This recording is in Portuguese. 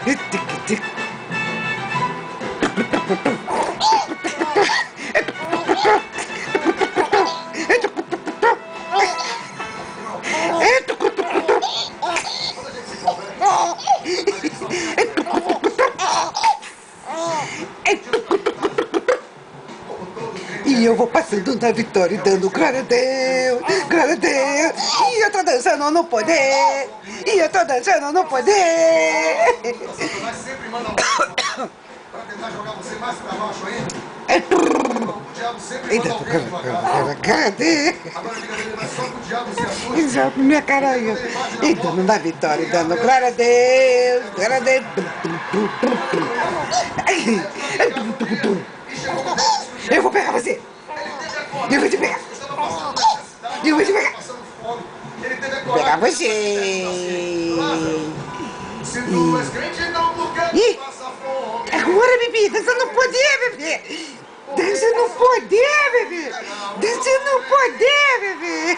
E eu vou passando na vitória e dando glória a Deus, glória a Deus. E eu tô dançando no poder, e eu tô dançando no poder. Mas sempre manda pra tentar jogar você mais pra baixo ainda. O diabo sempre Eita, manda alguém devagar. cadê? Agora diga dele, mas só que o diabo se assusta. Exato, minha cara aí. E dando na vitória e dando glória a Deus, glória a Deus. Eu vou pegar você. Eu vou te pegar. Eu vou te pegar. Vou pegar você. Se tu és crente, não porque tu passa fome. Agora, bebê, dança no poder, bebê. Dança no poder, bebê. Dança no poder, bebê.